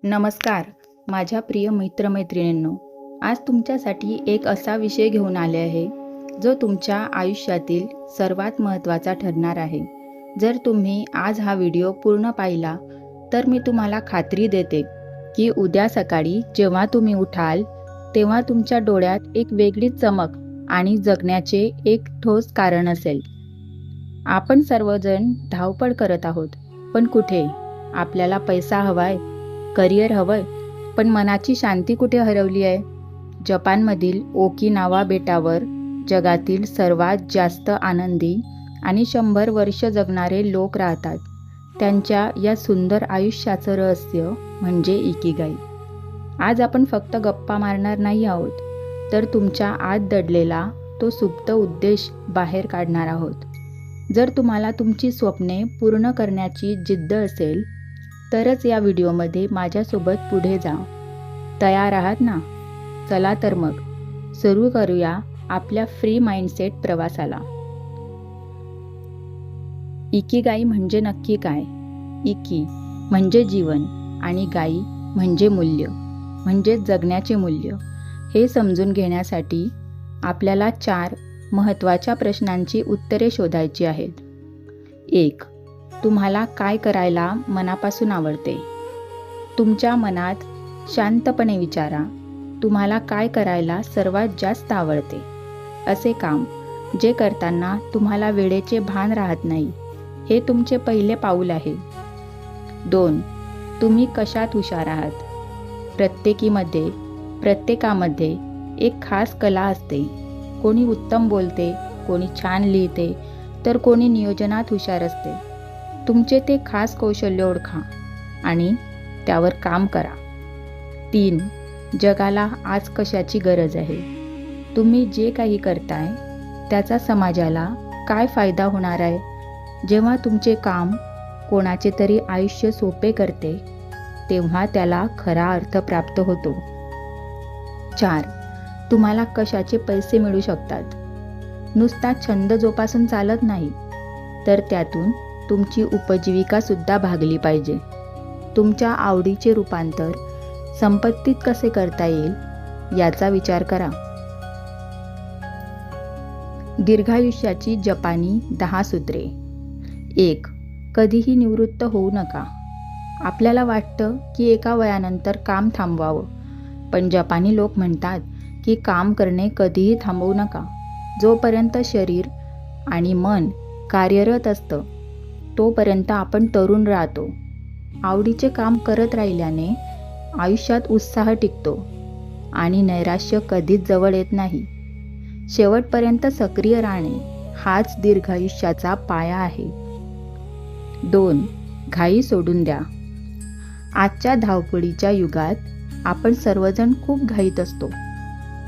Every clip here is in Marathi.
नमस्कार माझ्या प्रिय मित्रमैत्रिणींनो, आज तुमच्यासाठी एक असा विषय घेऊन आले आहे जो तुमच्या आयुष्यातील सर्वात महत्त्वाचा ठरणार आहे. जर तुम्ही आज हा व्हिडिओ पूर्ण पाहिला तर मी तुम्हाला खात्री देते की उद्या सकाळी जेव्हा तुम्ही उठाल तेव्हा तुमच्या डोळ्यात एक वेगळीच चमक आणि जगण्याचे एक ठोस कारण असेल. आपण सर्वजण धावपळ करत आहोत, पण कुठे? आपल्याला पैसा हवाय, करिअर हवंय, पण मनाची शांती कुठे हरवली आहे? जपानमधील ओकिनावा बेटावर जगातील सर्वात जास्त आनंदी आणि 100 वर्ष जगणारे लोक राहतात. त्यांच्या या सुंदर आयुष्याचं रहस्य म्हणजे इकिगाई. आज आपण फक्त गप्पा मारणार नाही आहोत, तर तुमच्या आत दडलेला तो सुप्त उद्देश बाहेर काढणार आहोत. जर तुम्हाला तुमची स्वप्ने पूर्ण करण्याची जिद्द असेल तरच या व्हिडिओमध्ये माझ्यासोबत पुढे जा. तयार आहात ना? चला तर मग सुरू करूया आपल्या फ्री माइंडसेट प्रवासाला. इकिगाई म्हणजे नक्की काय? इकी म्हणजे जीवन आणि गाई म्हणजे मूल्य, म्हणजे जगण्याचे मूल्य. हे समजून घेण्यासाठी आपल्याला 4 महत्त्वाच्या प्रश्नांची उत्तरे शोधायची आहेत. 1. तुम्हाला काय करायला मनापासून आवडते? तुमच्या मनात शांतपणे विचारा, तुम्हाला काय करायला सर्वात जास्त आवडते? असे काम जे करताना तुम्हाला वेळेचे भान राहत नाही, हे तुमचे पहिले पाऊल आहे. 2. तुम्ही कशात हुशार आहात? प्रत्येकामध्ये एक खास कला असते. कोणी उत्तम बोलते, कोणी छान लिहिते, तर कोणी नियोजनात हुशार असते. तुमचे ते खास कौशल्य ओळखा आणि त्यावर काम करा. 3. जगाला आज कशाची गरज आहे? तुम्ही जे काही करताय त्याचा समाजाला काय फायदा होणार आहे? जेव्हा तुमचे काम कोणाचे तरी आयुष्य सोपे करते तेव्हा त्याला खरा अर्थ प्राप्त होतो. 4. तुम्हाला कशाचे पैसे मिळू शकतात? नुसता छंद जोपासून चालत नाही, तर त्यातून तुमची उपजीविका सुद्धा भागली पाहिजे. तुमच्या आवडीचे रूपांतर संपत्तीत कसे करता येईल याचा विचार करा. दीर्घायुष्याची जपानी 10 सूत्रे. 1. कधीही निवृत्त होऊ नका. आपल्याला वाटतं की एका वयानंतर काम थांबवावं, पण जपानी लोक म्हणतात की काम करणे कधीही थांबवू नका. जोपर्यंत शरीर आणि मन कार्यरत असतं तोपर्यंत आपण तरुण राहतो. आवडीचे काम करत राहिल्याने आयुष्यात उत्साह टिकतो आणि नैराश्य कधीच जवळ येत नाही. शेवटपर्यंत सक्रिय राहणे हाच दीर्घायुष्याचा पाया आहे. 2. घाई सोडून द्या. आजच्या धावपळीच्या युगात आपण सर्वजण खूप घाईत असतो,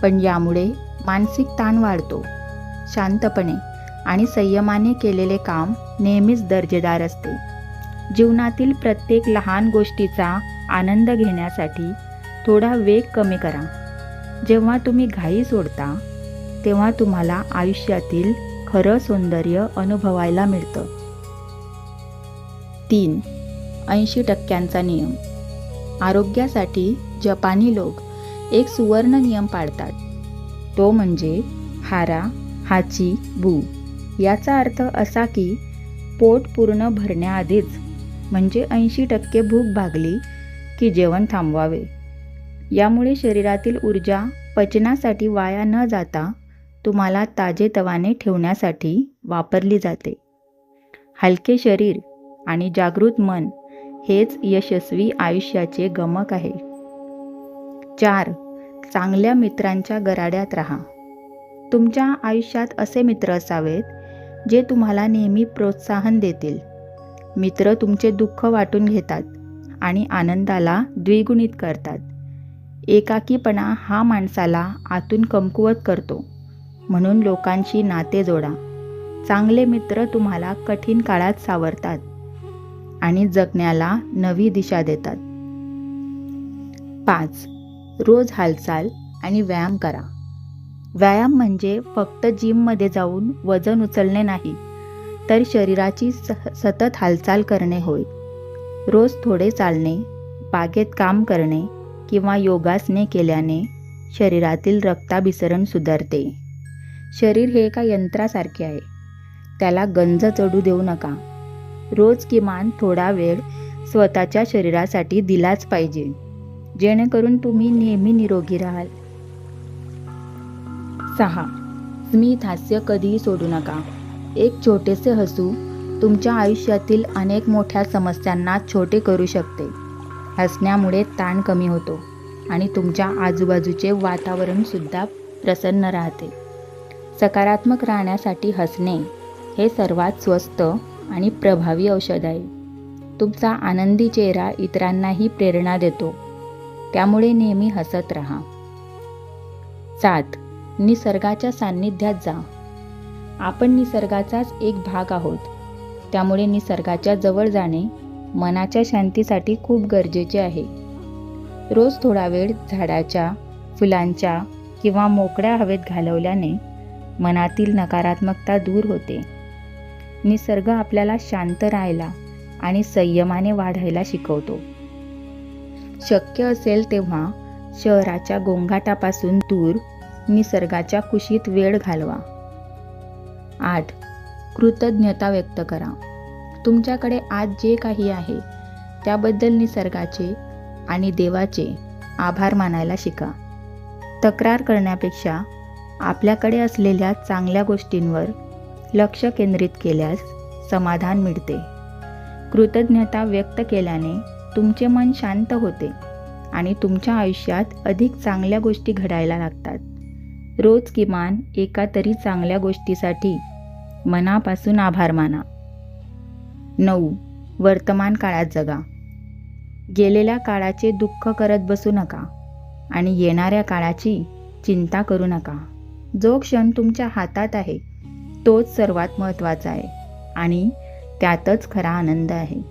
पण यामुळे मानसिक ताण वाढतो. शांतपणे आणि संयमाने केलेले काम नेहमीच दर्जेदार असते. जीवनातील प्रत्येक लहान गोष्टीचा आनंद घेण्यासाठी थोडा वेग कमी करा. जेव्हा तुम्ही घाई सोडता तेव्हा तुम्हाला आयुष्यातील खरं सौंदर्य अनुभवायला मिळतं. 3. 80% नियम. आरोग्यासाठी जपानी लोक एक सुवर्ण नियम पाळतात. तो म्हणजे हारा हाची बू. याचा अर्थ असा की पोट पूर्ण भरण्याआधीच, म्हणजे 80% भूक भागली की जेवण थांबवावे. यामुळे शरीरातील ऊर्जा पचनासाठी वाया न जाता तुम्हाला ताजेतवाने ठेवण्यासाठी वापरली जाते. हलके शरीर आणि जागृत मन हेच यशस्वी आयुष्याचे गमक आहे. 4. चांगल्या मित्रांच्या गराड्यात राहा. तुमच्या आयुष्यात असे मित्र असावेत जे तुम्हाला नेहमी प्रोत्साहन देतील. मित्र तुमचे दुःख वाटून घेतात आणि आनंदाला द्विगुणित करतात. एकाकीपणा हा माणसाला आतून कमकुवत करतो, म्हणून लोकांशी नाते जोडा. चांगले मित्र तुम्हाला कठीण काळात सावरतात आणि जगण्याला नवी दिशा देतात. 5. रोज हालचाल आणि व्यायाम करा. व्यायाम म्हणजे फक्त जिममध्ये जाऊन वजन उचलणे नाही, तर शरीराची सतत हालचाल करणे होय. रोज थोडे चालणे, बागेत काम करणे किंवा योगासने केल्याने शरीरातील रक्ताभिसरण सुधारते. शरीर हे एका यंत्रासारखे आहे. त्याला गंज चढू देऊ नका. रोज किमान थोडा वेळ स्वतःच्या शरीरासाठी दिलाच पाहिजे, जेणेकरून तुम्ही नेहमी निरोगी राहाल. 6. स्मित हास्य कधीही सोडू नका. एक छोटेसे हसू तुमच्या आयुष्यातील अनेक मोठ्या समस्यांना छोटे करू शकते. हसण्यामुळे ताण कमी होतो आणि तुमच्या आजूबाजूचे वातावरणसुद्धा प्रसन्न राहते. सकारात्मक राहण्यासाठी हसणे हे सर्वात स्वस्त आणि प्रभावी औषध आहे. तुमचा आनंदी चेहरा इतरांनाही प्रेरणा देतो. त्यामुळे नेहमी हसत राहा. 7. निसर्गाच्या सान्निध्यात जा. आपण निसर्गाचाच एक भाग आहोत. त्यामुळे निसर्गाच्या जवळ जाणे मनाच्या शांतीसाठी खूप गरजेचे आहे. रोज थोडा वेळ झाडाच्या, फुलांच्या किंवा मोकळ्या हवेत घालवल्याने मनातील नकारात्मकता दूर होते. निसर्ग आपल्याला शांत राहायला आणि संयमाने वाढायला शिकवतो. शक्य असेल तेव्हा शहराच्या गोंगाटापासून दूर निसर्गाच्या कुशीत वेळ घालवा. 8. कृतज्ञता व्यक्त करा. तुमच्याकडे आज जे काही आहे त्याबद्दल निसर्गाचे आणि देवाचे आभार मानायला शिका. तक्रार करण्यापेक्षा आपल्याकडे असलेल्या चांगल्या गोष्टींवर लक्ष केंद्रित केल्यास समाधान मिळते. कृतज्ञता व्यक्त केल्याने तुमचे मन शांत होते आणि तुमच्या आयुष्यात अधिक चांगल्या गोष्टी घडायला लागतात. रोज किमान एका तरी चांगल्या गोष्टीसाठी मनापासून आभार माना. 9. वर्तमान काळात जगा. गेलेल्या काळाचे दुःख करत बसू नका आणि येणाऱ्या काळाची चिंता करू नका. जो क्षण तुमच्या हातात आहे तोच सर्वात महत्त्वाचा आहे आणि त्यातच खरा आनंद आहे.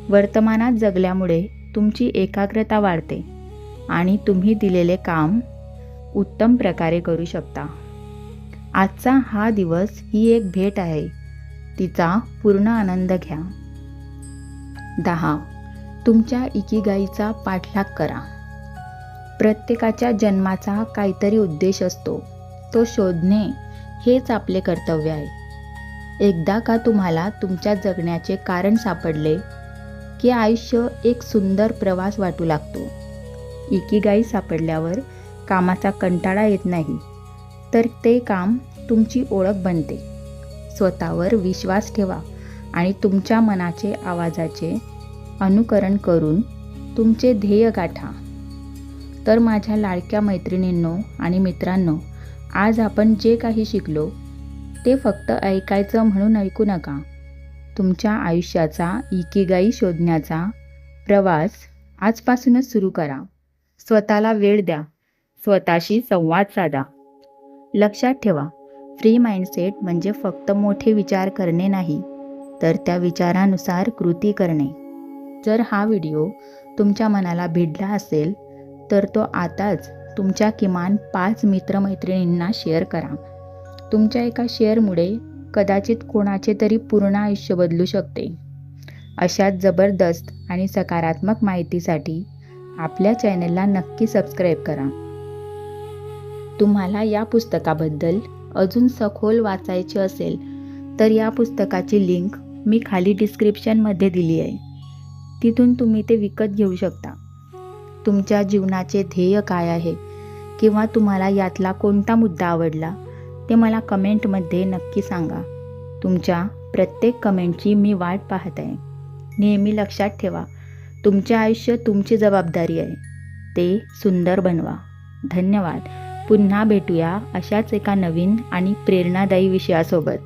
वर्तमानात जगल्यामुळे तुमची एकाग्रता वाढते आणि तुम्ही दिलेले काम उत्तम प्रकारे करू शकता. आजचा हा दिवस ही एक भेट आहे. तिचा पूर्ण आनंद घ्या. 10. तुमच्या इकिगाईचा पाठलाग करा. प्रत्येकाच्या जन्माचा काहीतरी उद्देश असतो. तो शोधणे हेच आपले कर्तव्य आहे. एकदा का तुम्हाला तुमच्या जगण्याचे कारण सापडले की आयुष्य एक सुंदर प्रवास वाटू लागतो. इकिगाई सापडल्यावर कामाचा कंटाळा येत नाही, तर ते काम तुमची ओळख बनते. स्वतःवर विश्वास ठेवा आणि तुमच्या मनाचे आवाजाचे अनुकरण करून तुमचे ध्येय गाठा. तर माझ्या लाडक्या मैत्रिणींनो आणि मित्रांनो, आज आपण जे काही शिकलो ते फक्त ऐकायचं म्हणून ऐकू नका. तुमच्या आयुष्याचा इकिगाई शोधण्याचा प्रवास आजपासूनच सुरू करा. स्वतःला वेळ द्या. स्वतःशी संवाद साधा. लक्षात ठेवा, फ्री माइंडसेट म्हणजे फक्त मोठे विचार करणे नाही, तर त्या विचारानुसार कृती करणे. जर हा व्हिडिओ तुमच्या मनाला भिडला असेल तर तो आताच तुमच्या किमान 5 मित्रमैत्रिणींना शेअर करा. तुमच्या एका शेअरमुळे कदाचित कोणाचे तरी पूर्ण आयुष्य बदलू शकते. अशाच जबरदस्त आणि सकारात्मक माहितीसाठी आपल्या चॅनलला नक्की सबस्क्राईब करा. तुम्हाला या पुस्तकाबद्दल अजून सखोल वाचायचे असेल तर या पुस्तकाची लिंक मी खाली डिस्क्रिप्शनमध्ये दिली आहे. तिथून तुम्ही ते विकत घेऊ शकता. तुमच्या जीवनाचे ध्येय काय आहे किंवा तुम्हाला यातला कोणता मुद्दा आवडला ते मला कमेंटमध्ये नक्की सांगा. तुमच्या प्रत्येक कमेंटची मी वाट पाहत आहे. नेहमी लक्षात ठेवा, तुमचे आयुष्य तुमची जबाबदारी आहे. ते सुंदर बनवा. धन्यवाद. पुन्हा भेटूया अशाच एका नवीन आणि प्रेरणादायी विषयासोबत.